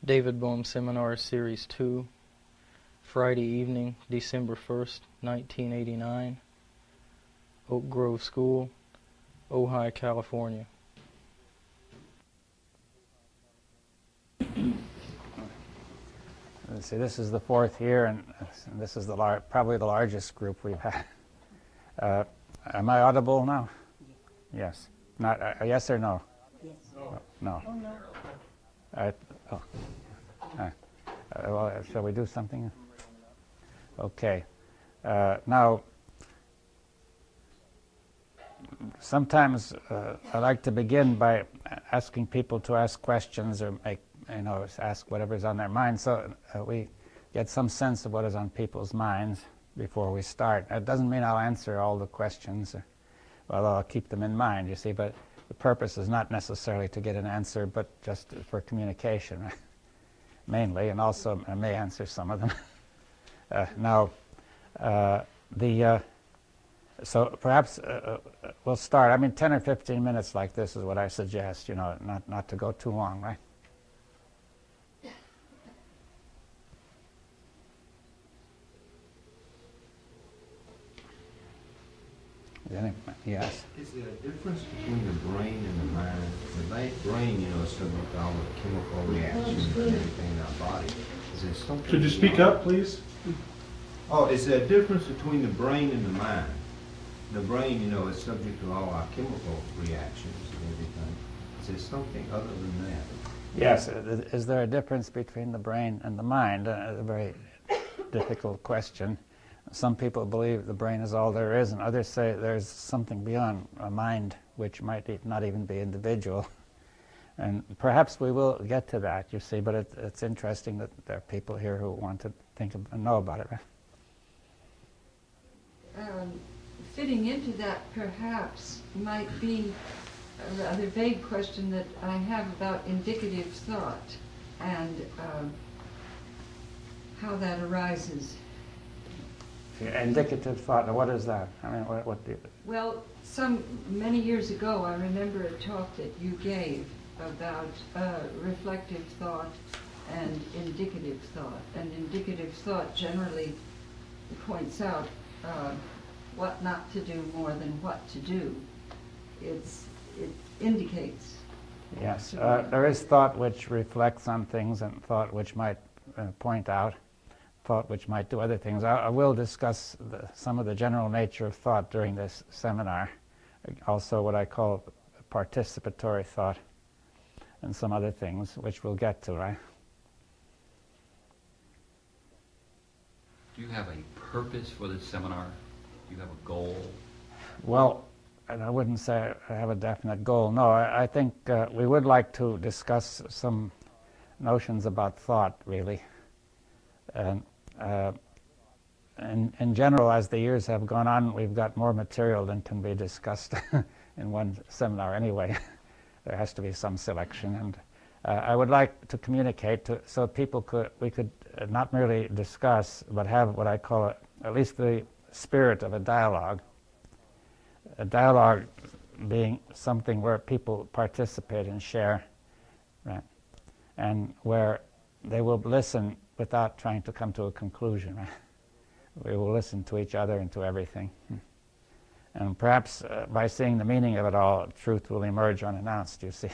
David Bohm Seminar Series 2, Friday evening, December 1st, 1989, Oak Grove School, Ojai, California. Let's see, this is the fourth year, and this is probably the largest group we've had. Am I audible now? Yes. Not yes or no? Yes. No. Oh, no. Well, shall we do something? Okay. Now, sometimes I like to begin by asking people to ask questions or ask whatever's on their mind, so we get some sense of what is on people's minds before we start. It doesn't mean I'll answer all the questions, well, I'll keep them in mind, you see, but the purpose is not necessarily to get an answer, but just for communication, mainly, and also I may answer some of them. So perhaps we'll start. I mean, 10 or 15 minutes like this is what I suggest, not to go too long, right? Yes. Is there a difference between the brain and the mind? The brain, is subject to all the chemical reactions and everything in our body. Is there something? Could you speak up, please? Oh, is there a difference between the brain and the mind? The brain, is subject to all our chemical reactions and everything. Is there something other than that? Yes. Is there a difference between the brain and the mind? A very difficult question. Some people believe the brain is all there is, and others say there's something beyond a mind which might not even be individual. And perhaps we will get to that, you see, but it's interesting that there are people here who want to think and know about it. Fitting into that perhaps might be a rather vague question that I have about indicative thought and how that arises. Indicative thought, now what is that? I mean, what do you... Well, many years ago, I remember a talk that you gave about reflective thought and indicative thought. And indicative thought generally points out what not to do more than what to do. It indicates. Yes, there is thought which reflects on things and thought which might point out, thought which might do other things. I will discuss some of the general nature of thought during this seminar, also what I call participatory thought and some other things which we'll get to, right? Do you have a purpose for this seminar? Do you have a goal? Well, and I wouldn't say I have a definite goal. No, I think we would like to discuss some notions about thought, really. And in general, as the years have gone on, we've got more material than can be discussed in one seminar anyway. There has to be some selection, and I would like to communicate so we could not merely discuss, but have what I call at least the spirit of a dialogue. A dialogue being something where people participate and share, right? And where they will listen without trying to come to a conclusion, right? We will listen to each other and to everything. And perhaps by seeing the meaning of it all, truth will emerge unannounced, you see,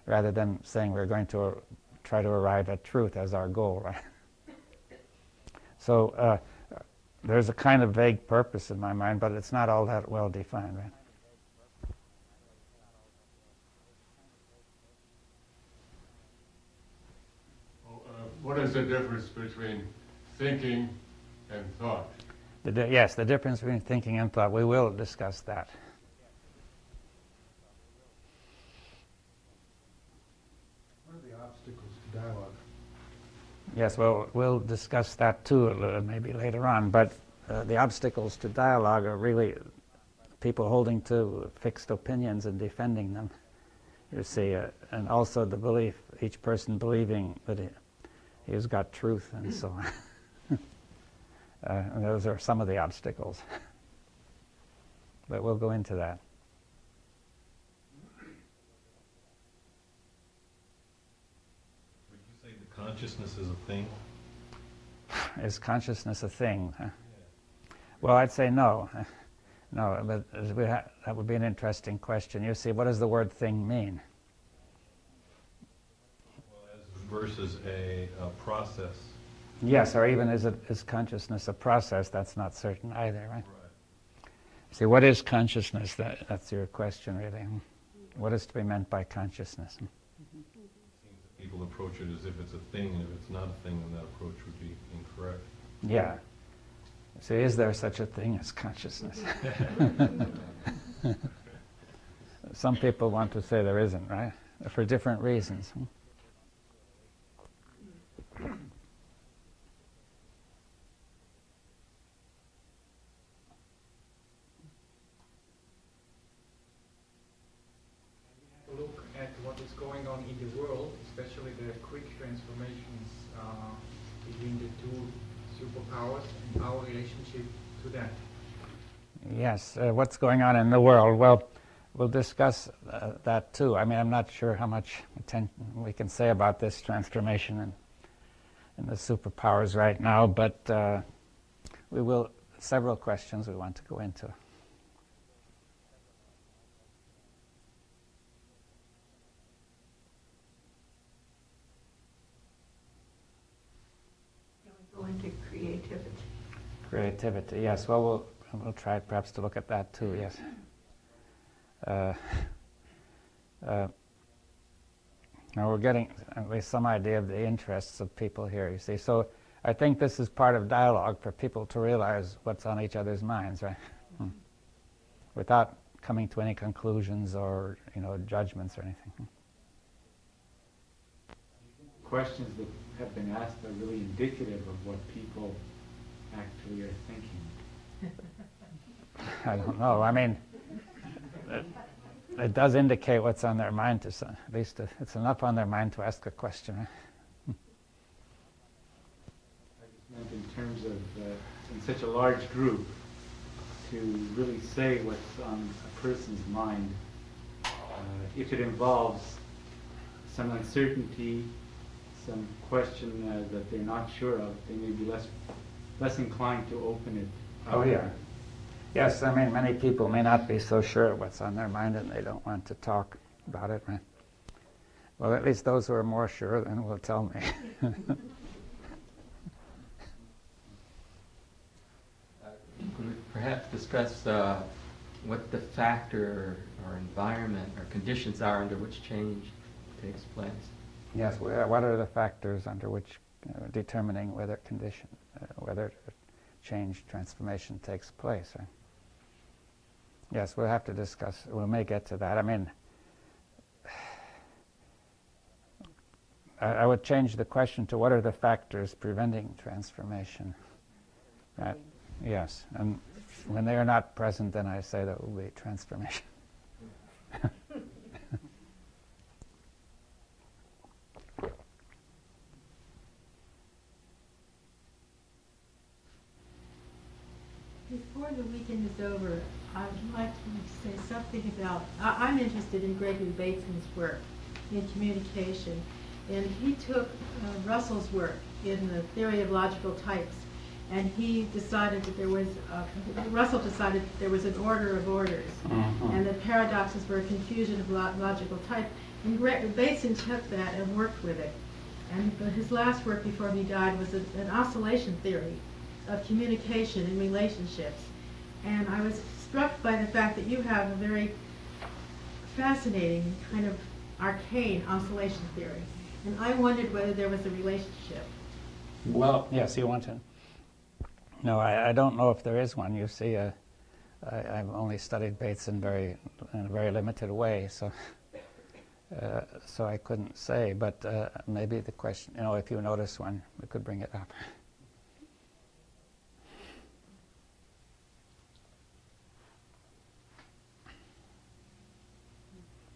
rather than saying we're going to try to arrive at truth as our goal, right? So there's a kind of vague purpose in my mind, but it's not all that well defined, right? What is the difference between thinking and thought? Yes, the difference between thinking and thought. We will discuss that. What are the obstacles to dialogue? Yes, well, we'll discuss that too maybe later on, but the obstacles to dialogue are really people holding to fixed opinions and defending them, you see, and also the belief, each person believing that he's got truth and so on. And those are some of the obstacles. But we'll go into that. Would you say the consciousness is a thing? Is consciousness a thing? Well, I'd say no. No, but that would be an interesting question. You see, what does the word thing mean? Versus a process. Yes, or even is consciousness a process? That's not certain either, right? See, what is consciousness? That's your question, really. What is to be meant by consciousness? People approach it as if it's a thing, and if it's not a thing, then that approach would be incorrect. Yeah. See, is there such a thing as consciousness? Some people want to say there isn't, right? For different reasons. Look at what is going on in the world, especially the quick transformations between the two superpowers and our relationship to that. Yes, what's going on in the world? Well, we'll discuss that too. I mean, I'm not sure how much attention we can say about this transformation and the superpowers right now, but we will, several questions we want to go into. Go into creativity. Creativity, yes. Well, we'll try perhaps to look at that too, yes. Now we're getting at least some idea of the interests of people here, you see. So I think this is part of dialogue for people to realize what's on each other's minds, right? Without coming to any conclusions or, judgments or anything. Questions that have been asked are really indicative of what people actually are thinking. I don't know. I mean, it does indicate what's on their mind, at least it's enough on their mind to ask a question. Right? I just meant in terms of, in such a large group, to really say what's on a person's mind, if it involves some uncertainty, some question that they're not sure of, they may be less inclined to open it up. Oh, yeah. Yes, I mean, many people may not be so sure what's on their mind and they don't want to talk about it, right? Well, at least those who are more sure then will tell me. Could we perhaps discuss what the factor or environment or conditions are under which change takes place? Yes, what are the factors under which determining whether change, transformation takes place? Right? Yes, we'll have to discuss, we may get to that. I mean, I would change the question to what are the factors preventing transformation? Yes, and when they are not present, then I say that will be transformation. Before the weekend is over, I'd like to say something about, I'm interested in Gregory Bateson's work in communication, and he took Russell's work in the theory of logical types, and he decided that there was, Russell decided that there was an order of orders, and that paradoxes were a confusion of logical type, and Bateson took that and worked with it. And his last work before he died was an oscillation theory of communication and relationships. And I was struck by the fact that you have a very fascinating kind of arcane oscillation theory. And I wondered whether there was a relationship. Well, yes, you want to? No, I don't know if there is one. You see, I've only studied Bateson in a very limited way, so I couldn't say. But maybe the question, if you notice one, we could bring it up.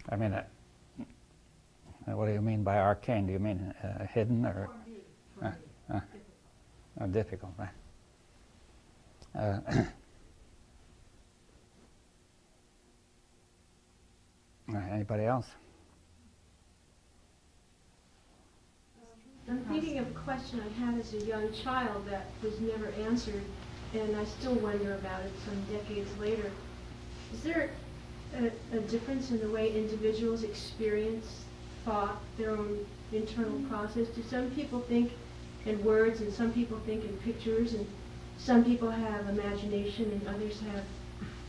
I mean, what do you mean by arcane? Do you mean hidden or difficult? Right? Anybody else? I'm thinking of a question I had as a young child that was never answered, and I still wonder about it some decades later. Is there a difference in the way individuals experience thought, their own internal process? Do some people think in words, and some people think in pictures, and some people have imagination and others have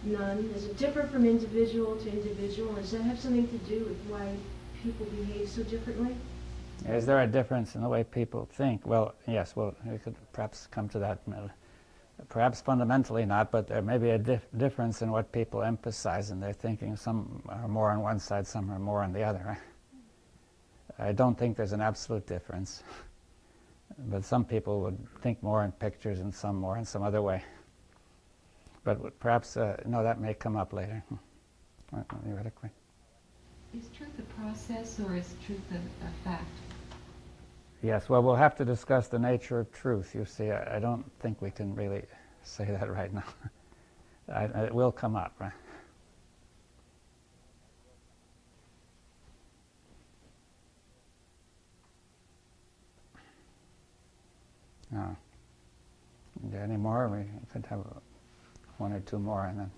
none? Does it differ from individual to individual? Does that have something to do with why people behave so differently? Is there a difference in the way people think? Well, yes, well, we could perhaps come to that. Perhaps fundamentally not, but there may be a difference in what people emphasize in their thinking. Some are more on one side, some are more on the other. I don't think there's an absolute difference, but some people would think more in pictures and some more in some other way. But perhaps, no, that may come up later, theoretically. Is truth a process or is truth a fact? Yes, well, we'll have to discuss the nature of truth. You see, I don't think we can really say that right now. It will come up, right? No. Is there any more? We could have one or two more, and then.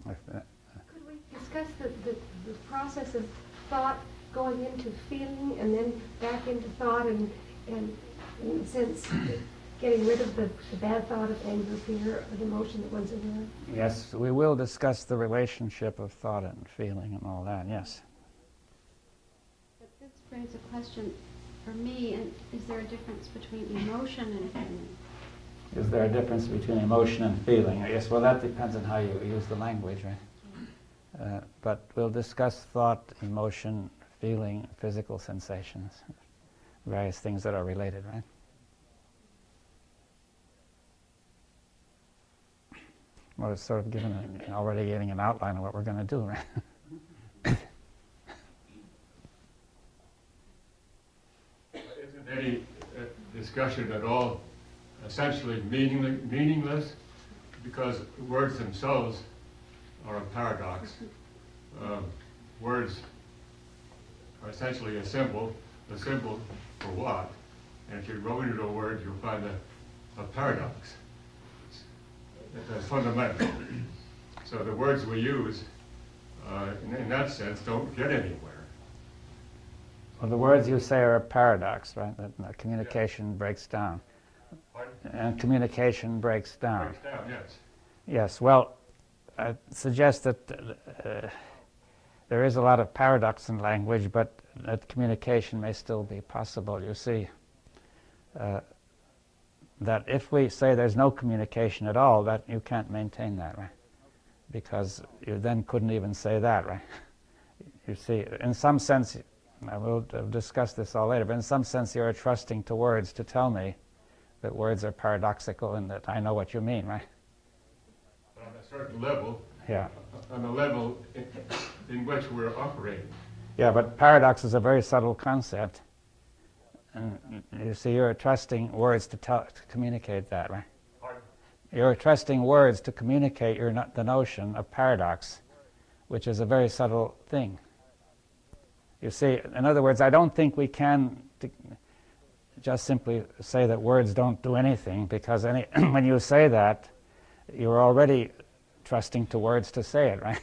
Could we discuss the process of thought going into feeling and then back into thought, and in a sense getting rid of the bad thought of anger, fear, or the emotion that one's aware of? Yes, we will discuss the relationship of thought and feeling and all that, yes. But this brings a question for me, and is there a difference between emotion and feeling? Is there a difference between emotion and feeling? Yes, well, that depends on how you use the language, right? But we'll discuss thought, emotion, feeling, physical sensations, various things that are related, right? Well, it's sort of already getting an outline of what we're going to do, right? Isn't any discussion at all essentially meaningless, because words themselves are a paradox? Words are essentially a symbol for what? And if you go into a word, you'll find a paradox. That's fundamental. So the words we use, in that sense, don't get anywhere. Well, the words you say are a paradox, right? That communication breaks down. Pardon? And communication breaks down. Breaks down, yes. Yes, well, I suggest that there is a lot of paradox in language, but that communication may still be possible. You see, that if we say there's no communication at all, that you can't maintain that, right? Because you then couldn't even say that, right? You see, in some sense, I will discuss this all later, but in some sense you're trusting to words to tell me that words are paradoxical and that I know what you mean, right? On a certain level, yeah. On the level in which we're operating. Yeah, but paradox is a very subtle concept. And you see, you're trusting words to communicate that, right? Pardon? You're trusting words to communicate the notion of paradox, which is a very subtle thing. You see, in other words, I don't think we can just simply say that words don't do anything, because when you say that, you're already trusting to words to say it, right?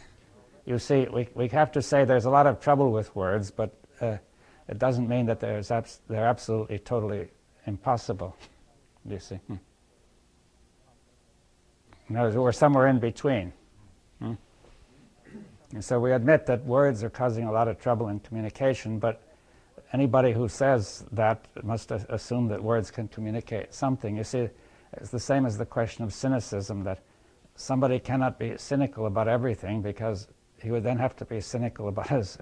You see, we have to say there's a lot of trouble with words, but it doesn't mean that they're absolutely, totally impossible, you see. In other words, we're somewhere in between. And so we admit that words are causing a lot of trouble in communication, but anybody who says that must assume that words can communicate something. You see, it's the same as the question of cynicism, that somebody cannot be cynical about everything, because he would then have to be cynical about his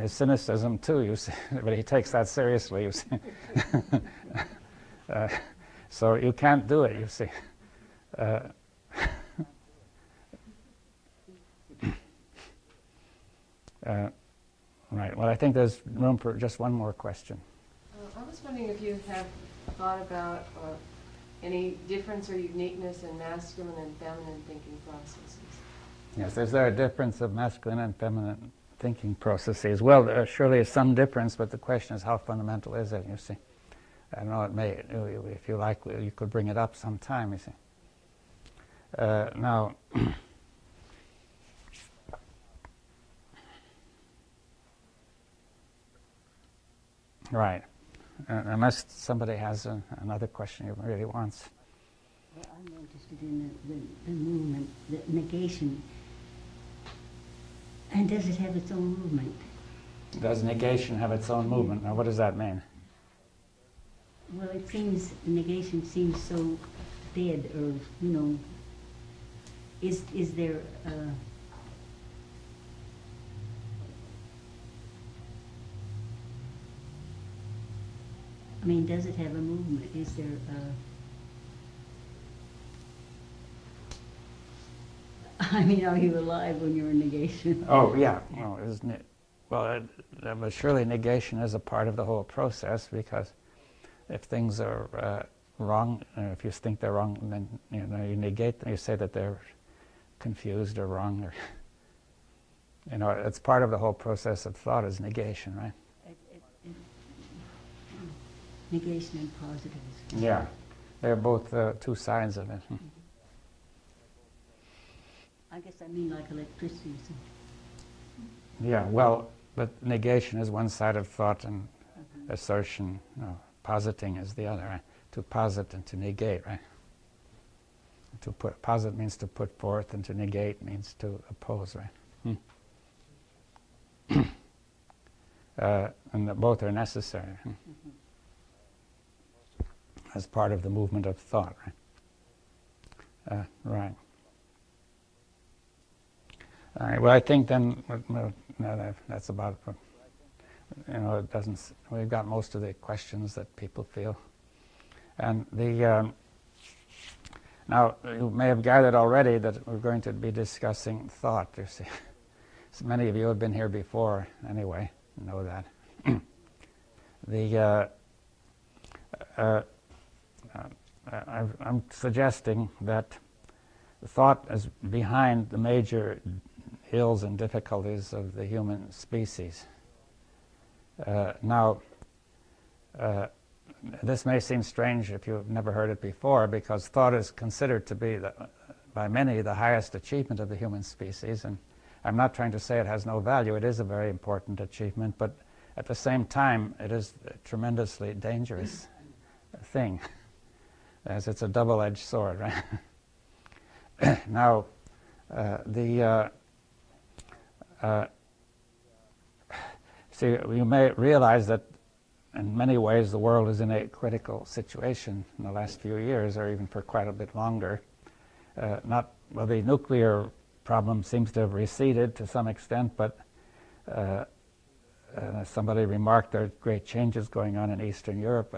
cynicism too, you see. But he takes that seriously, you see. So you can't do it, you see. Right, well, I think there's room for just one more question. I was wondering if you have thought about any difference or uniqueness in masculine and feminine thinking processes. Yes, is there a difference of masculine and feminine thinking processes? Well, there surely is some difference, but the question is how fundamental is it, you see. I don't know, it may, if you like, you could bring it up sometime, you see. Now, right. Unless somebody has another question he really wants. Well, I'm interested in the movement, the negation. And does it have its own movement? Does negation have its own movement? Now, what does that mean? Well, it seems, negation seems so dead, or, you know, is there, I mean, does it have a movement? Is there I mean, are you alive when you're in negation? Oh, yeah. No, isn't it? Well, but surely negation is a part of the whole process, because if things are wrong, if you think they're wrong, then you negate them. You say that they're confused or wrong, or it's part of the whole process of thought is negation, right? Negation and positivism. Yeah, they're both two sides of it. I guess I mean like electricity. Yeah, well, but negation is one side of thought, and assertion, positing is the other, right? To posit and to negate, right? To posit means to put forth, and to negate means to oppose, right? And both are necessary as part of the movement of thought, right? Right. All right. Well, I think then that's about it. It doesn't. We've got most of the questions that people feel, and now you may have gathered already that we're going to be discussing thought. You see, so many of you have been here before, anyway. Know that. I'm suggesting that thought is behind the major ills and difficulties of the human species. Now, this may seem strange if you've never heard it before, because thought is considered to be, by many, the highest achievement of the human species. And I'm not trying to say it has no value. It is a very important achievement, but at the same time, it is a tremendously dangerous thing, as it's a double-edged sword, right? Now, see, you may realize that in many ways the world is in a critical situation in the last few years, or even for quite a bit longer. The nuclear problem seems to have receded to some extent, but somebody remarked there are great changes going on in Eastern Europe,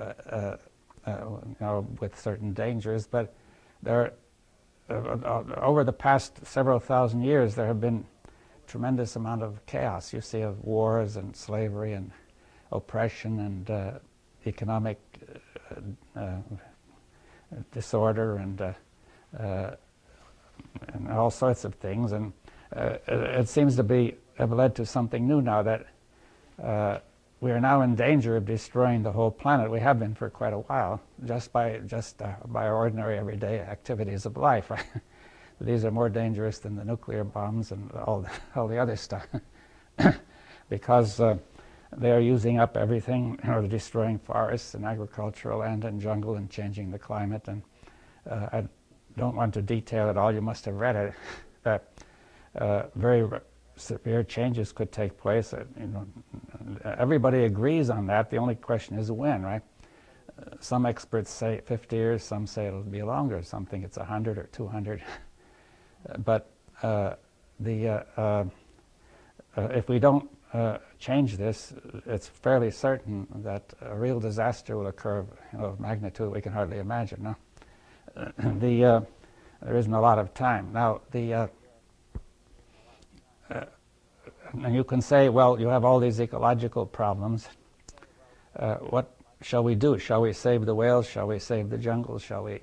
with certain dangers. But there, over the past several thousand years, there have been tremendous amount of chaos. You see, of wars and slavery and oppression and economic disorder and all sorts of things. And it seems to have led to something new now, that we are now in danger of destroying the whole planet. We have been for quite a while, just by our ordinary everyday activities of life, right? These are more dangerous than the nuclear bombs and all the other stuff, because they are using up everything. They're destroying forests and agricultural land and jungle and changing the climate. And I don't want to detail it all. You must have read it. That very severe changes could take place. Everybody agrees on that. The only question is when, right? Some experts say 50 years. Some say it'll be longer. Some think it's 100 or 200. But if we don't change this, it's fairly certain that a real disaster will occur of magnitude we can hardly imagine. No? There isn't a lot of time. Now, and you can say, well, you have all these ecological problems. What shall we do? Shall we save the whales? Shall we save the jungle? Shall we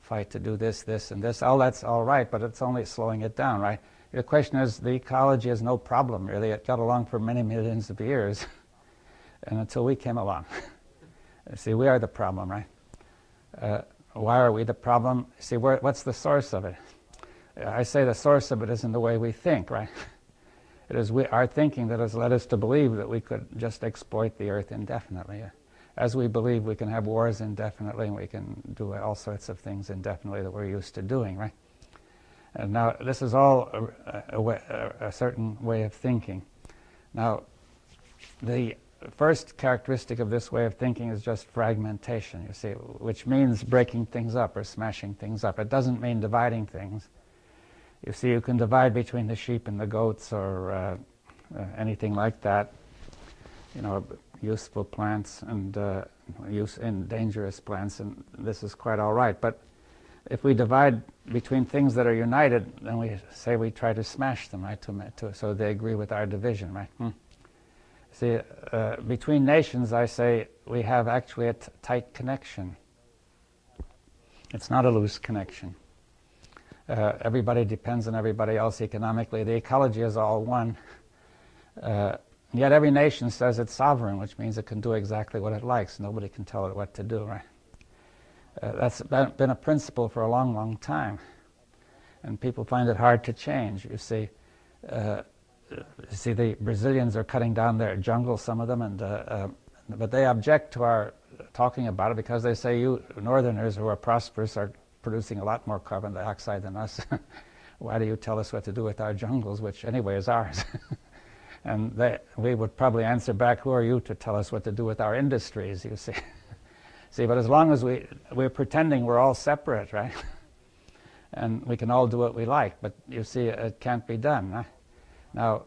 fight to do this, this, and this? All that's all right, but it's only slowing it down, right? The question is, the ecology is no problem, really. It got along for many millions of years, and until we came along. See, we are the problem, right? Why are we the problem? See, what's the source of it? I say the source of it is in the way we think, right? It is our thinking that has led us to believe that we could just exploit the earth indefinitely. As we believe we can have wars indefinitely and we can do all sorts of things indefinitely that we're used to doing, right? And now, this is all a certain way of thinking. Now, the first characteristic of this way of thinking is just fragmentation, you see, which means breaking things up or smashing things up. It doesn't mean dividing things. You see, you can divide between the sheep and the goats or anything like that, you know, useful plants and dangerous plants, and this is quite all right. But if we divide between things that are united, then we say we try to smash them, right, so they agree with our division, right? See, between nations, I say we have actually a tight connection. It's not a loose connection. Everybody depends on everybody else economically. The ecology is all one. Yet every nation says it's sovereign, which means it can do exactly what it likes. Nobody can tell it what to do, right? That's been a principle for a long, long time. And people find it hard to change. You see, the Brazilians are cutting down their jungle, some of them, but they object to our talking about it because they say you northerners who are prosperous are producing a lot more carbon dioxide than us. Why do you tell us what to do with our jungles, which anyway is ours? And we would probably answer back, who are you to tell us what to do with our industries, you see? See, but as long as we're pretending we're all separate, right? And we can all do what we like, but you see, it can't be done. Huh? Now,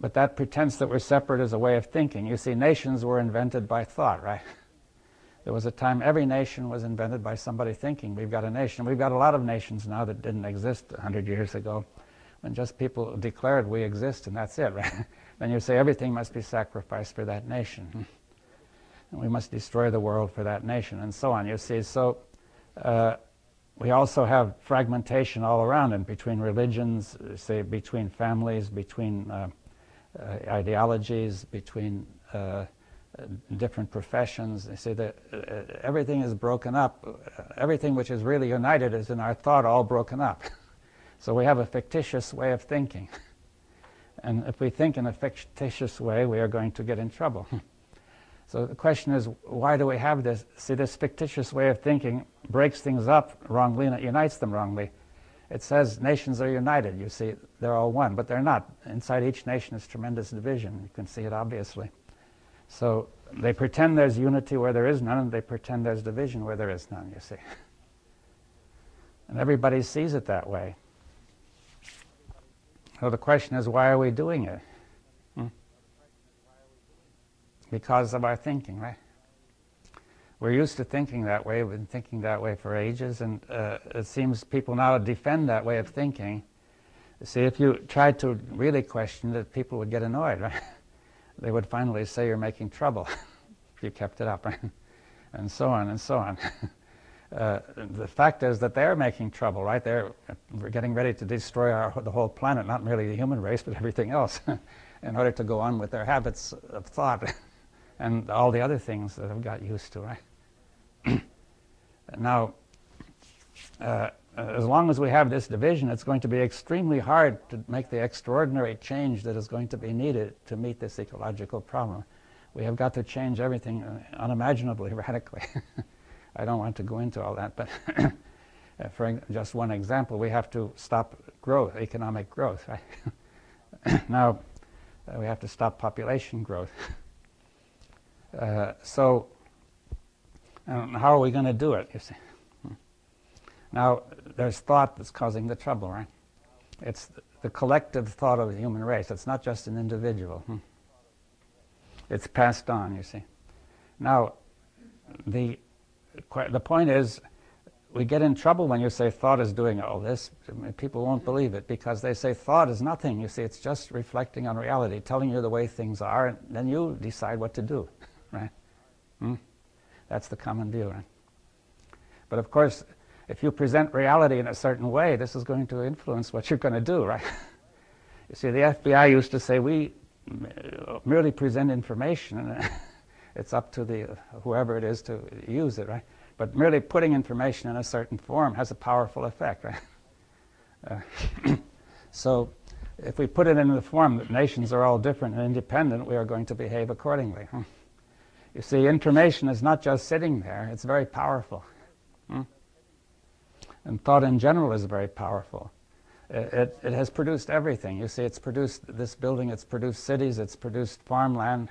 but that pretense that we're separate is a way of thinking. You see, nations were invented by thought, right? There was a time every nation was invented by somebody thinking, we've got a nation. We've got a lot of nations now that didn't exist 100 years ago, when just people declared we exist and that's it, right? Then you say everything must be sacrificed for that nation. And we must destroy the world for that nation, and so on. You see, so we also have fragmentation all around, and between religions, say between families, between ideologies, between different professions. You see that everything is broken up. Everything which is really united is in our thought all broken up. So we have a fictitious way of thinking. And if we think in a fictitious way, we are going to get in trouble. So the question is, why do we have this? See, this fictitious way of thinking breaks things up wrongly and it unites them wrongly. It says nations are united. You see, they're all one, but they're not. Inside each nation is tremendous division. You can see it obviously. So they pretend there's unity where there is none, and they pretend there's division where there is none, you see. And everybody sees it that way. So the question is, why are we doing it? Because of our thinking, right? We're used to thinking that way. We've been thinking that way for ages, and it seems people now defend that way of thinking. See, if you tried to really question it, people would get annoyed, right? They would finally say you're making trouble if you kept it up, right? And so on and so on. The fact is that they're making trouble, right? We're getting ready to destroy the whole planet, not merely the human race, but everything else, in order to go on with their habits of thought and all the other things that have got used to, right? Now, as long as we have this division, it's going to be extremely hard to make the extraordinary change that is going to be needed to meet this ecological problem. We have got to change everything unimaginably radically. I don't want to go into all that, but for just one example, we have to stop growth, economic growth, right? Now, we have to stop population growth. So, how are we going to do it, you see? Now, there's thought that's causing the trouble, right? It's the collective thought of the human race. It's not just an individual. It's passed on, you see. Now, the point is, we get in trouble when you say thought is doing all this. People won't believe it because they say thought is nothing. You see, it's just reflecting on reality, telling you the way things are, and then you decide what to do, right? That's the common view, right? But of course, if you present reality in a certain way, this is going to influence what you're going to do, right? You see, the FBI used to say, we merely present information, It's up to the whoever it is to use it, right? But merely putting information in a certain form has a powerful effect, right? So if we put it in the form that nations are all different and independent, we are going to behave accordingly. You see, information is not just sitting there, it's very powerful. And thought in general is very powerful. It has produced everything. You see, it's produced this building, it's produced cities, it's produced farmland,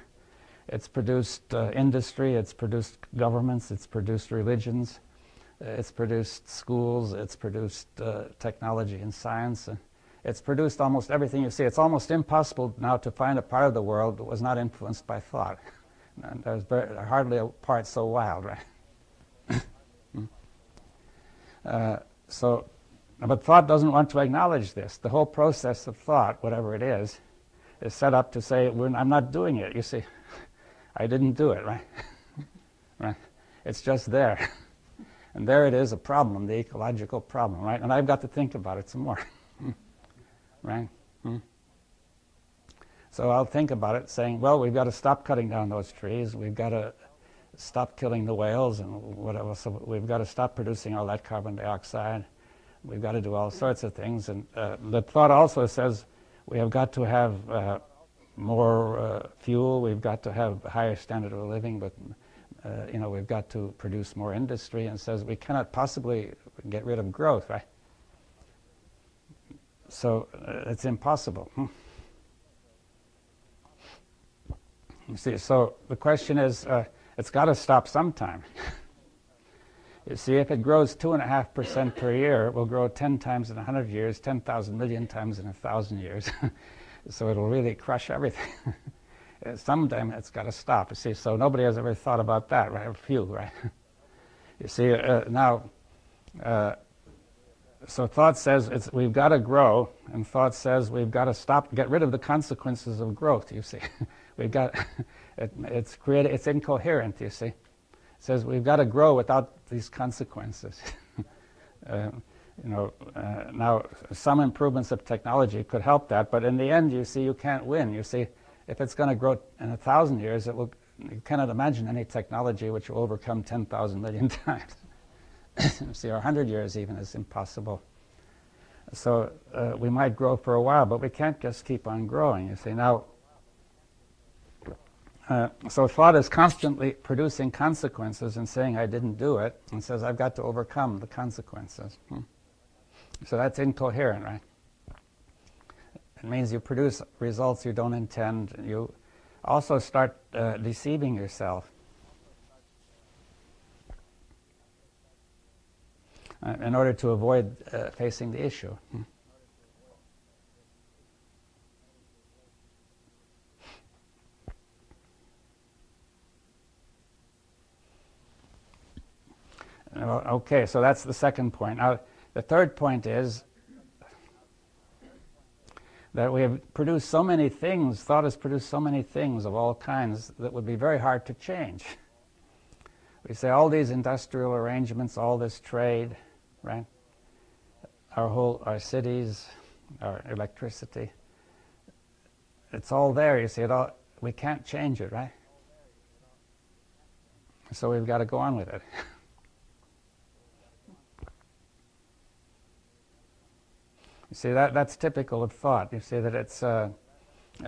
it's produced industry, it's produced governments, it's produced religions, it's produced schools, it's produced technology and science. It's produced almost everything you see. It's almost impossible now to find a part of the world that was not influenced by thought. And there's hardly a part so wild, right? But thought doesn't want to acknowledge this. The whole process of thought, whatever it is set up to say, I'm not doing it. You see, I didn't do it, right? Right? It's just there. And there it is, a problem, the ecological problem, right? And I've got to think about it some more. Right? So I'll think about it, saying, well, we've got to stop cutting down those trees. We've got to stop killing the whales and whatever. So we've got to stop producing all that carbon dioxide. We've got to do all sorts of things. And the thought also says we have got to have more fuel. We've got to have a higher standard of living. But we've got to produce more industry. And says we cannot possibly get rid of growth, right? So it's impossible. You see, so the question is, it's got to stop sometime. You see, if it grows 2.5% per year, it will grow 10 times in 100 years, 10,000 million times in 1,000 years. So it'll really crush everything. Sometime it's got to stop. You see, so nobody has ever thought about that, right? A few, right? You see, so thought says we've got to grow, and thought says we've got to get rid of the consequences of growth, you see. We've got, it's incoherent, you see. It says we've got to grow without these consequences. Now, some improvements of technology could help that, but in the end, you see, you can't win. You see, if it's going to grow in 1,000 years, you cannot imagine any technology which will overcome 10,000 million times. You see, 100 years even is impossible. So we might grow for a while, but we can't just keep on growing, you see. Now, so thought is constantly producing consequences and saying, I didn't do it, and says, I've got to overcome the consequences. So that's incoherent, right? It means you produce results you don't intend. You also start deceiving yourself. In order to avoid facing the issue. Okay, so that's the second point. Now, the third point is that we have produced so many things, thought has produced so many things of all kinds that would be very hard to change. We say all these industrial arrangements, all this trade, right? Our cities, our electricity, it's all there, you see. We can't change it, right? So we've got to go on with it. You see, that's typical of thought. You see that it's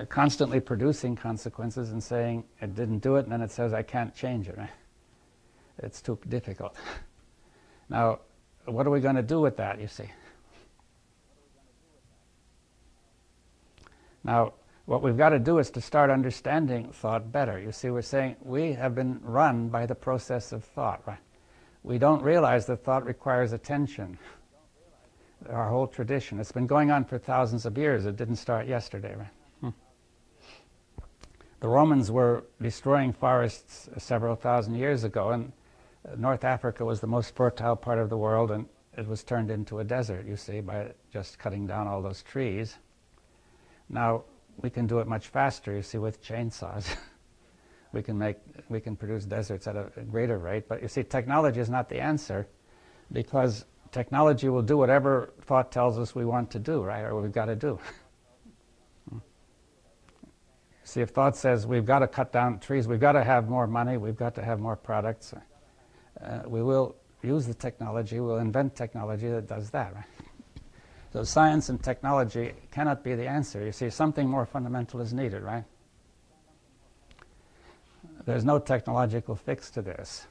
constantly producing consequences and saying, it didn't do it, and then it says, I can't change it, right? It's too difficult. Now, what are we going to do with that, you see? Now, what we've got to do is to start understanding thought better. You see, we're saying we have been run by the process of thought, right? We don't realize that thought requires attention. Our whole tradition, it's been going on for thousands of years. It didn't start yesterday, right? The Romans were destroying forests several thousand years ago, and North Africa was the most fertile part of the world, and it was turned into a desert, you see, by just cutting down all those trees. Now, we can do it much faster, you see, with chainsaws. we can produce deserts at a greater rate, but you see, technology is not the answer, because technology will do whatever thought tells us we want to do, right, or we've got to do. See, if thought says we've got to cut down trees, we've got to have more money, we've got to have more products, we will use the technology, we'll invent technology that does that. Right? So science and technology cannot be the answer. You see, something more fundamental is needed, right? There's no technological fix to this.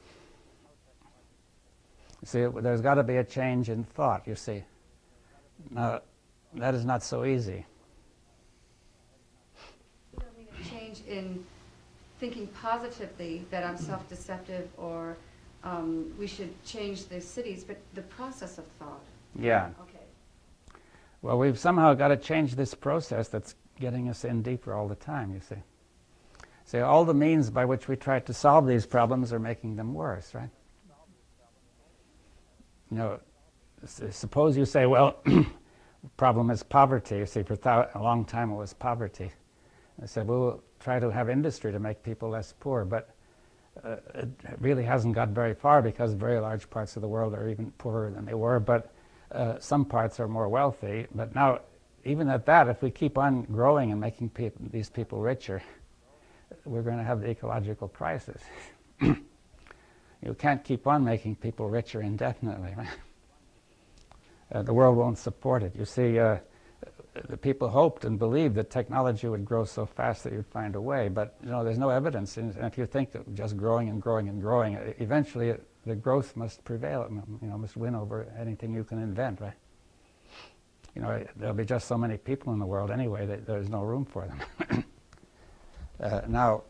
You see, there's got to be a change in thought, you see. Now, that is not so easy. You don't mean a change in thinking positively that I'm self-deceptive or we should change the cities, but the process of thought. Yeah. Okay. Well, we've somehow got to change this process that's getting us in deeper all the time, you see. See, all the means by which we try to solve these problems are making them worse, right? You know, suppose you say, well, the problem is poverty. You see, for a long time it was poverty. I said, well, we'll try to have industry to make people less poor, but it really hasn't got very far because very large parts of the world are even poorer than they were, but some parts are more wealthy. But now, even at that, if we keep on growing and making these people richer, we're going to have the ecological crisis. You can't keep on making people richer indefinitely. Right? The world won't support it. You see, the people hoped and believed that technology would grow so fast that you'd find a way, but you know, there's no evidence. And if you think that just growing and growing and growing, eventually the growth must prevail. You know, must win over anything you can invent, right? You know, there'll be just so many people in the world anyway that there's no room for them. Now,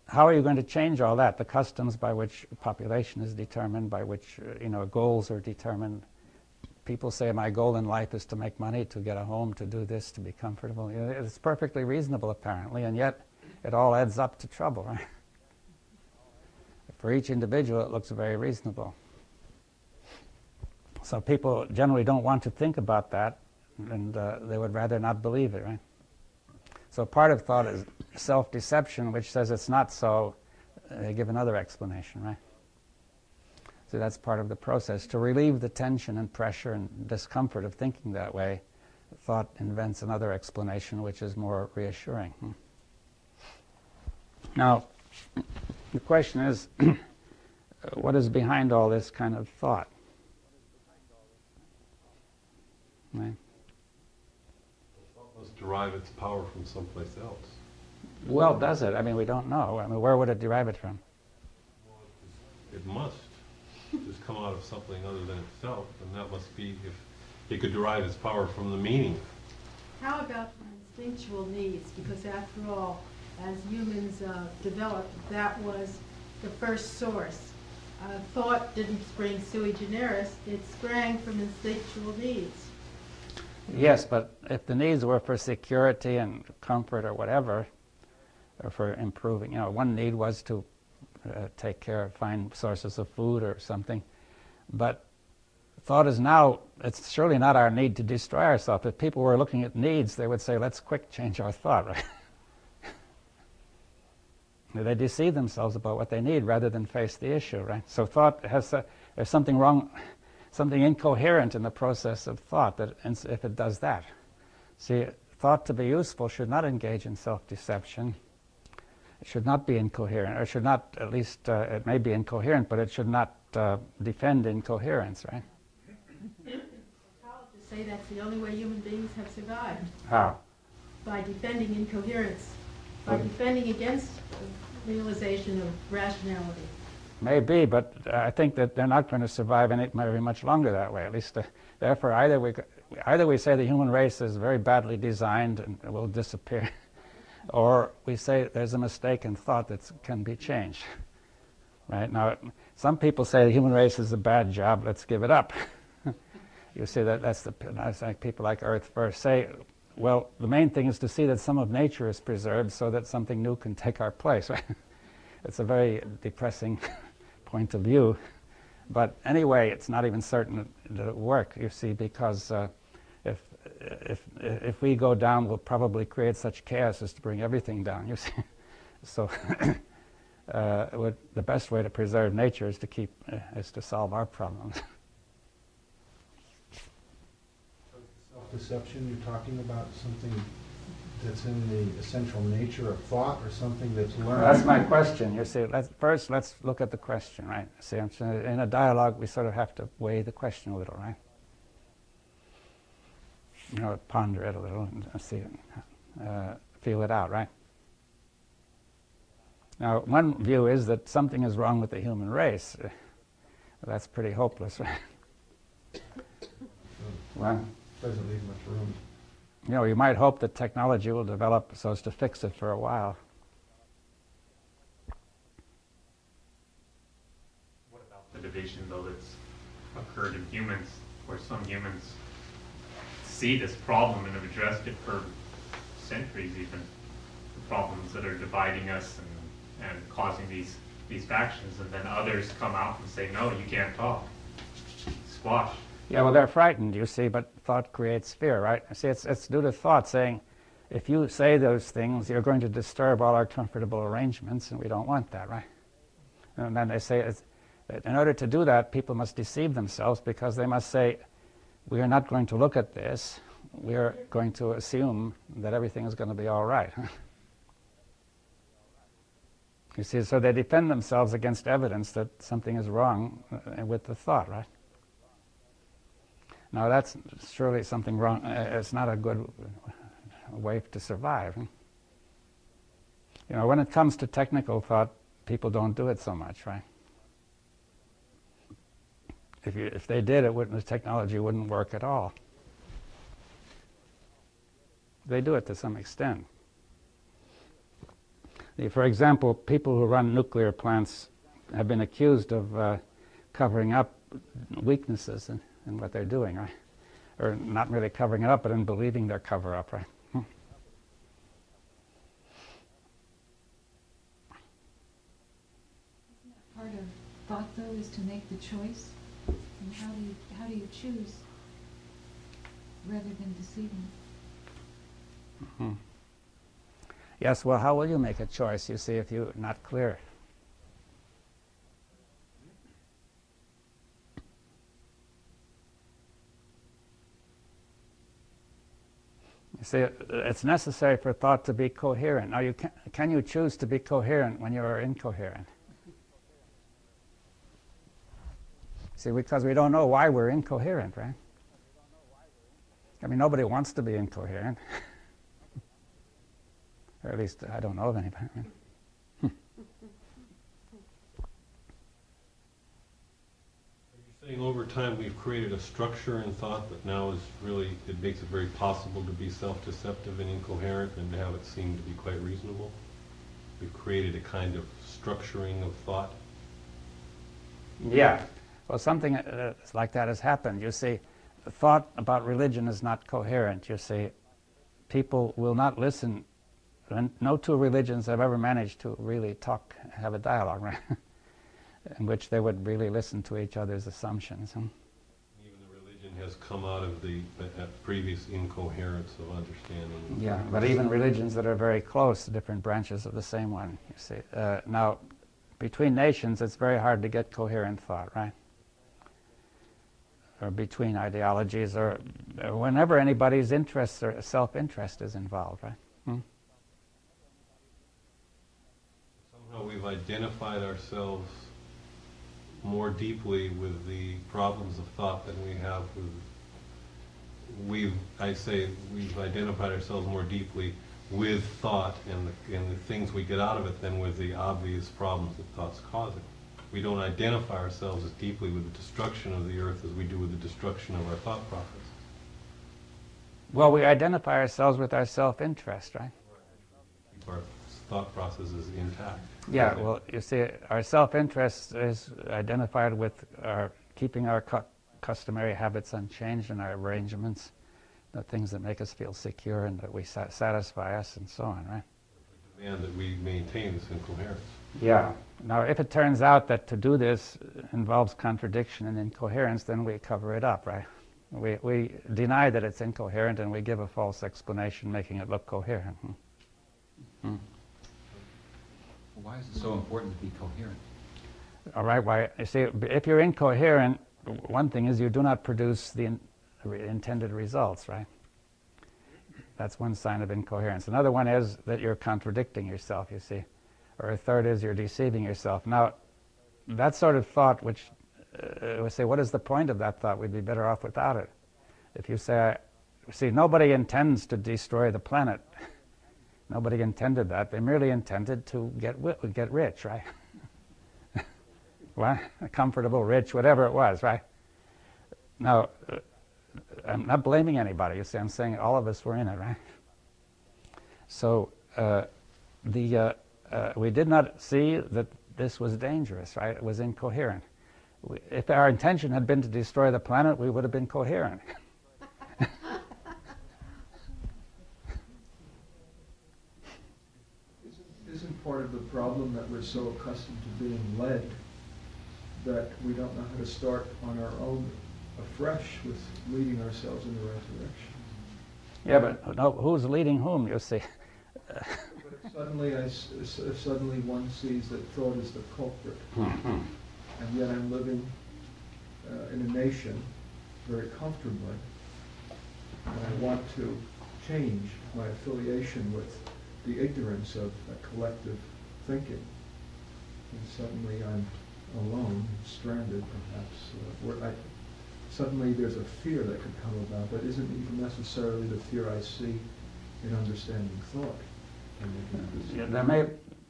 how are you going to change all that? The customs by which population is determined, by which you know, goals are determined. People say my goal in life is to make money, to get a home, to do this, to be comfortable. You know, it's perfectly reasonable apparently, and yet it all adds up to trouble. Right? For each individual, it looks very reasonable. So people generally don't want to think about that, and they would rather not believe it. Right? So part of thought is self-deception, which says it's not so. They give another explanation, right? So that's part of the process. To relieve the tension and pressure and discomfort of thinking that way, thought invents another explanation which is more reassuring. Now, the question is, what is behind all this kind of thought? Right? Must derive its power from someplace else. Well, does it? I mean, we don't know. I mean, where would it derive it from? Well, it must just come out of something other than itself, and that must be if it could derive its power from the meaning. How about instinctual needs? Because after all, as humans developed, that was the first source. Thought didn't spring sui generis, it sprang from instinctual needs. Yes, but if the needs were for security and comfort or whatever, or for improving, you know, one need was to take care of, find sources of food or something. But thought is now, it's surely not our need to destroy ourselves. If people were looking at needs, they would say, let's quick change our thought, right? They deceive themselves about what they need rather than face the issue, right? So thought has, there's something wrong, something incoherent in the process of thought that if it does that. See, thought to be useful should not engage in self-deception. It should not be incoherent, or should not, at least, it may be incoherent, but it should not defend incoherence, right? Psychologists say that's the only way human beings have survived. How? By defending incoherence, by defending against realization of rationality. Maybe, but I think that they're not going to survive very much longer that way. At least, therefore, either we say the human race is very badly designed and will disappear, or we say there's a mistake in thought that can be changed. Right now, some people say the human race is a bad job. Let's give it up. You see that's like people like Earth First say. Well, the main thing is to see that some of nature is preserved so that something new can take our place. Right? It's a very depressing point of view. But anyway, it's not even certain that it will work, you see, because if we go down, we'll probably create such chaos as to bring everything down, you see. So the best way to preserve nature is to solve our problems. Self-deception, you're talking about something that's in the essential nature of thought or something that's learned? That's my question. You see, first let's look at the question, right? See, in a dialogue, we sort of have to weigh the question a little, right? You know, ponder it a little and see it, feel it out, right? Now, one view is that something is wrong with the human race. That's pretty hopeless, right? Well, doesn't leave much room. You know, you might hope that technology will develop so as to fix it for a while. What about the division, though, that's occurred in humans, where some humans see this problem and have addressed it for centuries even, the problems that are dividing us and causing these factions, and then others come out and say, no, you can't talk. Squash. Yeah, well, they're frightened, you see, but thought creates fear, right? See, it's due to thought saying, if you say those things, you're going to disturb all our comfortable arrangements, and we don't want that, right? And then they say, in order to do that, people must deceive themselves, because they must say, we are not going to look at this, we are going to assume that everything is going to be all right. You see, so they defend themselves against evidence that something is wrong with the thought, right? Now that's surely something wrong. It's not a good way to survive. You know, when it comes to technical thought, people don't do it so much, right? If they did, the technology wouldn't work at all. They do it to some extent. For example, people who run nuclear plants have been accused of covering up weaknesses in what they're doing, right? Or not really covering it up, but in believing they're cover up, right? Part of thought, though, is to make the choice. And how do you choose rather than deceiving? Mm-hmm. Yes, well, how will you make a choice, you see, if you're not clear? You see, it's necessary for thought to be coherent. Now, can you choose to be coherent when you are incoherent? See, because we don't know why we're incoherent, right? I mean, nobody wants to be incoherent. Or at least I don't know of anybody. Are you saying over time we've created a structure in thought that now is really, it makes it very possible to be self-deceptive and incoherent and to have it seem to be quite reasonable? We've created a kind of structuring of thought? Yeah. Well, something like that has happened. You see, the thought about religion is not coherent. You see, people will not listen. No two religions have ever managed to really have a dialogue, right? In which they would really listen to each other's assumptions. Even the religion has come out of the previous incoherence of understanding. Yeah, but even religions that are very close, different branches of the same one, you see. Now, between nations, it's very hard to get coherent thought, right? Or between ideologies, or whenever anybody's interest or self-interest is involved, right? Somehow we've identified ourselves more deeply with the problems of thought than we have with, we've identified ourselves more deeply with thought and the things we get out of it than with the obvious problems that thought's causing. We don't identify ourselves as deeply with the destruction of the earth as we do with the destruction of our thought process. Well, we identify ourselves with our self-interest, right? Keep our thought processes intact. Yeah, well, you see, our self-interest is identified with keeping our customary habits unchanged and our arrangements, the things that make us feel secure and that we satisfy us and so on, right? We demand that we maintain this incoherence. Yeah. Now, if it turns out that to do this involves contradiction and incoherence, then we cover it up, right? We deny that it's incoherent and we give a false explanation making it look coherent. Why is it so important to be coherent? All right, why? You see, if you're incoherent, one thing is you do not produce the intended results, right? That's one sign of incoherence. Another one is that you're contradicting yourself, you see. Or a third is you're deceiving yourself. Now, that sort of thought, which we say, what is the point of that thought? We'd be better off without it. If you say, see, nobody intends to destroy the planet. Nobody intended that. They merely intended to get rich, right? Well, comfortable, rich, whatever it was, right? Now, I'm not blaming anybody. You see, I'm saying all of us were in it, right? So we did not see that this was dangerous, right? It was incoherent. If our intention had been to destroy the planet, we would have been coherent. Isn't part of the problem that we're so accustomed to being led that we don't know how to start on our own afresh with leading ourselves in the right direction? Yeah, but no, who's leading whom, you see? But suddenly one sees that thought is the culprit. And yet I'm living in a nation very comfortably, and I want to change my affiliation with the ignorance of collective thinking. And suddenly I'm alone, stranded perhaps. Suddenly there's a fear that could come about that isn't even necessarily the fear I see in understanding thought.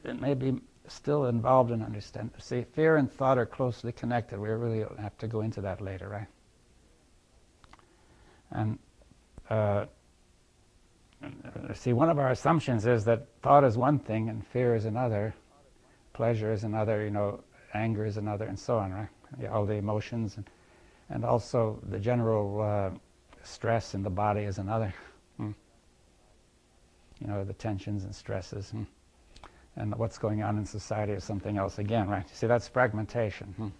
It may be still involved in understanding. See, fear and thought are closely connected. We really have to go into that later, right? And see, one of our assumptions is that thought is one thing and fear is another, pleasure is another, anger is another, and so on, right? Yeah, all the emotions, and also the general stress in the body is another. The tensions and stresses. And what's going on in society is something else again, right? You see, that's fragmentation.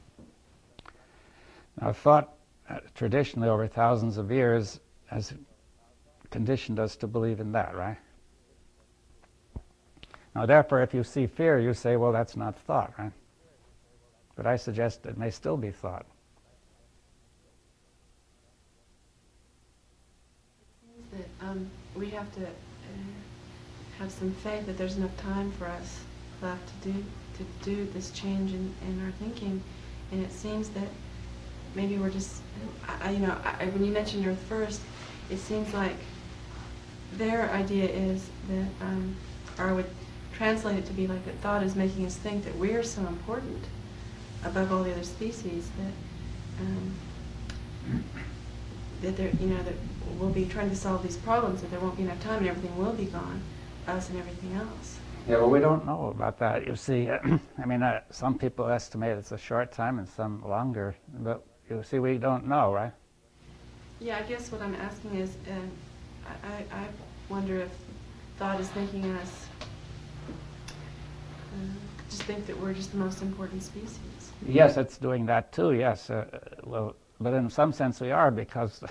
Now, thought traditionally over thousands of years has conditioned us to believe in that, right? Now, therefore, if you see fear, you say, well, that's not thought, right? But I suggest it may still be thought. It seems that we have to have some faith that there's enough time for us left to do this change in our thinking, and it seems that maybe we're just, when you mentioned Earth First, it seems like their idea is that, or I would translate it to be like that thought is making us think that we're so important above all the other species that that we'll be trying to solve these problems, that there won't be enough time and everything will be gone, us and everything else. Yeah, well, we don't know about that. You see, some people estimate it's a short time and some longer, but you see, we don't know, right? Yeah, I guess what I'm asking is, I wonder if thought is making us just think that we're just the most important species. Yes, it's doing that too, yes. Well, but in some sense we are, because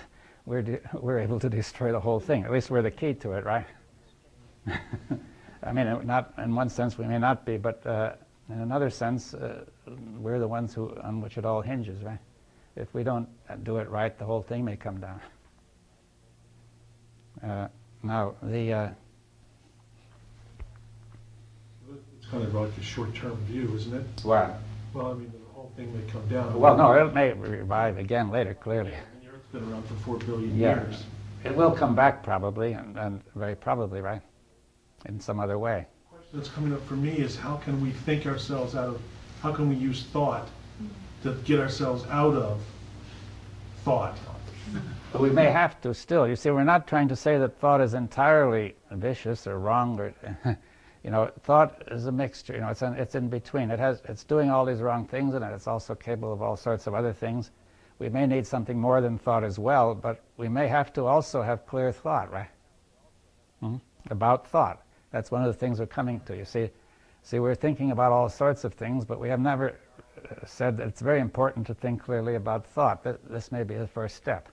we're able to destroy the whole thing. At least we're the key to it, right? Not in one sense we may not be, but in another sense we're the ones on which it all hinges, right? If we don't do it right, the whole thing may come down. Now, It's kind of like a short-term view, isn't it? What? Well, the whole thing may come down. Well, no, it may revive again later, clearly. The Earth's been around for 4 billion Yeah. years. It will come back probably, and very probably, right? In some other way. The question that's coming up for me is, how can we think ourselves how can we use thought to get ourselves out of thought? But we may have to still. You see, we're not trying to say that thought is entirely vicious or wrong, or thought is a mixture. It's in between. It's doing all these wrong things, and it's also capable of all sorts of other things. We may need something more than thought as well, but we may have to also have clear thought, right? About thought. That's one of the things we're coming to. You see, we're thinking about all sorts of things, but we have never said that it's very important to think clearly about thought. This may be the first step.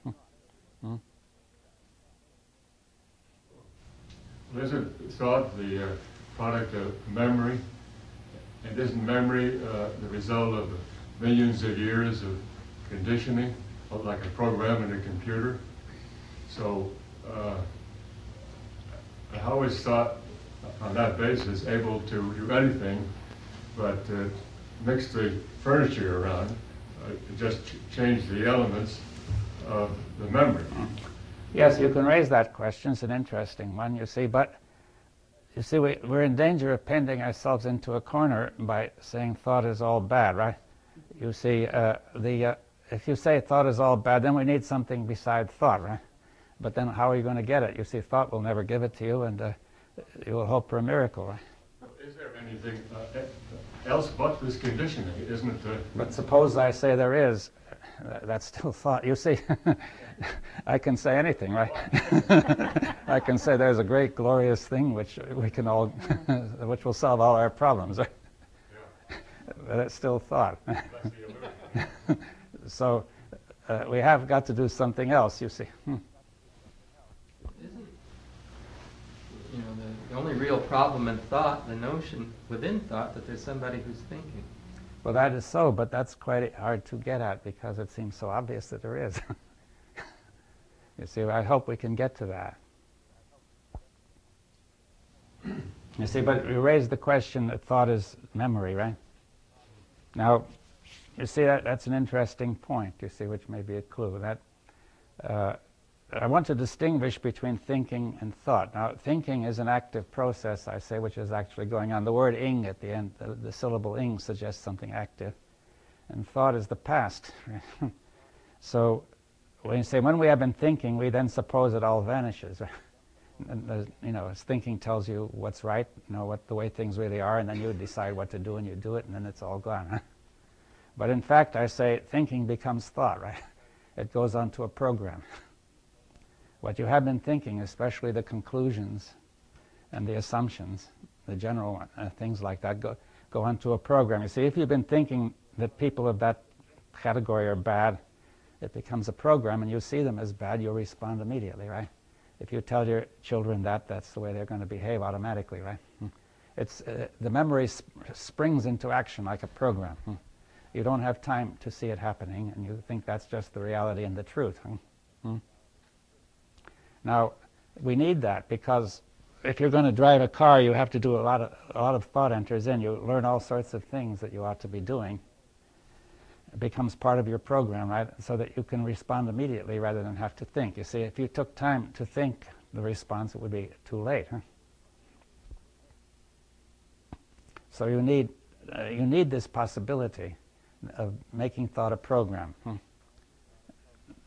Isn't thought the product of memory? And isn't memory the result of millions of years of conditioning, like a program in a computer? So I always thought on that basis able to do anything but mix the furniture around, just change the elements of the memory. Yes, you can raise that question. It's an interesting one, you see, but you see, we're in danger of painting ourselves into a corner by saying thought is all bad, right? You see, if you say thought is all bad, then we need something beside thought, right? But then how are you going to get it? You see, thought will never give it to you, and you will hope for a miracle, right? Is there anything else but this conditioning? Isn't it? But suppose I say there is, that's still thought. You see, I can say anything, right? I can say there's a great, glorious thing which we can all, which will solve all our problems, right? Yeah. But it's still thought. So we have got to do something else, you see. Isn't, you know, the only real problem in thought, the notion within thought that there's somebody who's thinking? Well, that is so, but that's quite hard to get at because it seems so obvious that there is. You see, I hope we can get to that. You see, but we raised the question that thought is memory, right? Now, you see, that's an interesting point, you see, which may be a clue. That I want to distinguish between thinking and thought. Now, thinking is an active process, I say, which is actually going on. The word ing at the end, the syllable ing suggests something active. And thought is the past. So when you say, when we have been thinking, we then suppose it all vanishes. And, you know, as thinking tells you what's right, you know, what the way things really are, and then you decide what to do, and you do it, and then it's all gone. But in fact, I say thinking becomes thought, right? It goes on to a program. What you have been thinking, especially the conclusions and the assumptions, the general things like that, go onto a program. You see, if you've been thinking that people of that category are bad, it becomes a program, and you see them as bad, you'll respond immediately, right? If you tell your children that, that's the way they're going to behave automatically, right? It's the memory springs into action like a program. You don't have time to see it happening, and you think that's just the reality and the truth. Now, we need that because if you're going to drive a car, you have to do a lot of thought enters in. You learn all sorts of things that you ought to be doing. It becomes part of your program, right? So that you can respond immediately rather than have to think. You see, if you took time to think the response, it would be too late. So you need this possibility of making thought a program, in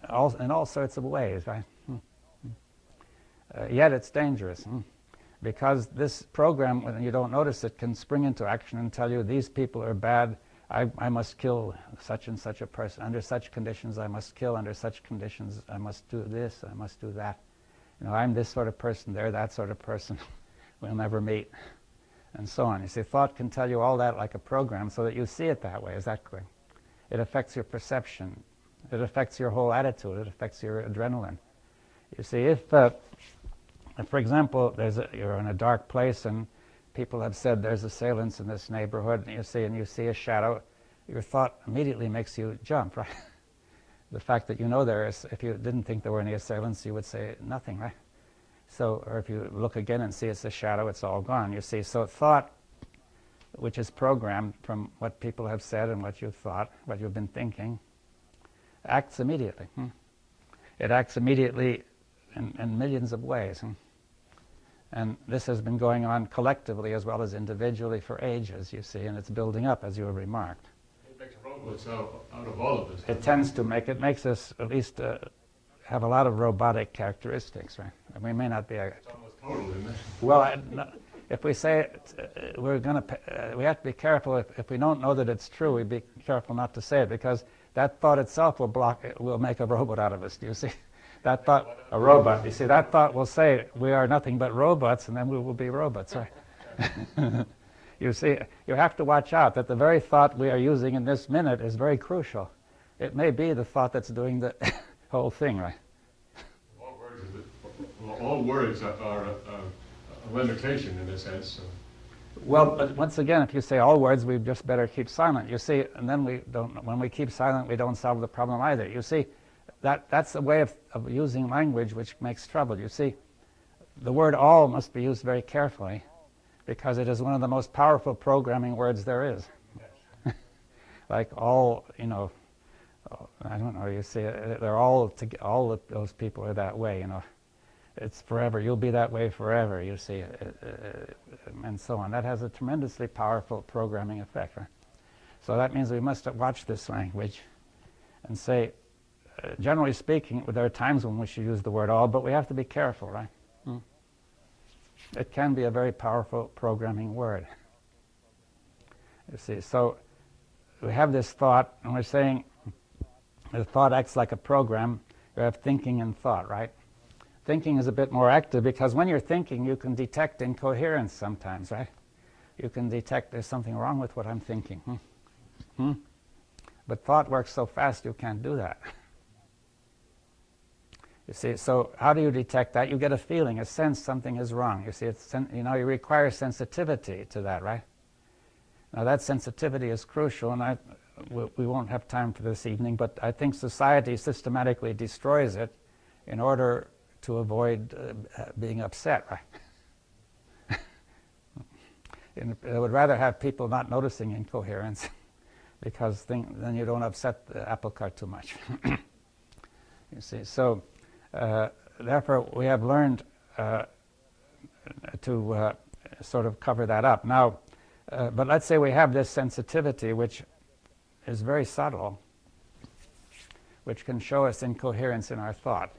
all sorts of ways, right? Yet it's dangerous, because this program, when you don't notice it, can spring into action and tell you these people are bad, I must kill such and such a person. Under such conditions I must kill, under such conditions I must do this, I must do that. You know, I'm this sort of person, they're that sort of person, we'll never meet, and so on. You see, thought can tell you all that like a program so that you see it that way. Is that clear? It affects your perception. It affects your whole attitude. It affects your adrenaline. You see, if for example, you're in a dark place and people have said there's assailants in this neighborhood, and you see a shadow, your thought immediately makes you jump, right? The fact that you know there is, if you didn't think there were any assailants, you would say nothing, right? So, or if you look again and see it's a shadow, it's all gone, you see. So thought, which is programmed from what people have said and what you've thought, what you've been thinking, acts immediately. It acts immediately in millions of ways. And this has been going on collectively as well as individually for ages, you see, and it's building up, as you remarked. It makes robots out of all of this. It makes us at least have a lot of robotic characteristics, right? And we may not be It's almost total, isn't it? Well, if we say we have to be careful. If we don't know that it's true, we be careful not to say it, because that thought itself will make a robot out of us, do you see? That thought, a robot, you see, that thought will say, we are nothing but robots, and then we will be robots, right? You see, you have to watch out that the very thought we are using in this minute is very crucial. It may be the thought that's doing the whole thing, right? All words are a limitation in a sense. So. Well, but once again, if you say all words, we just better keep silent. You see, and then when we keep silent, we don't solve the problem either. You see, that's a way of using language which makes trouble. You see, the word all must be used very carefully because it is one of the most powerful programming words there is. Like all, you know, I don't know, you see, they're all of those people are that way, you know. It's forever, you'll be that way forever, you see, and so on. That has a tremendously powerful programming effect, right? So that means we must watch this language and say, generally speaking, there are times when we should use the word all, but we have to be careful, right? It can be a very powerful programming word. You see, so we have this thought, and we're saying the thought acts like a program. You have thinking and thought, right? Thinking is a bit more active because when you're thinking, you can detect incoherence sometimes, right? You can detect there's something wrong with what I'm thinking. But thought works so fast you can't do that. You see, so how do you detect that? You get a feeling, a sense something is wrong. You see, you require sensitivity to that, right? Now that sensitivity is crucial, and we won't have time for this evening, but I think society systematically destroys it in order to avoid being upset, right? I would rather have people not noticing incoherence because then you don't upset the apple cart too much. You see, so therefore we have learned to sort of cover that up. Now, but let's say we have this sensitivity which is very subtle, which can show us incoherence in our thought.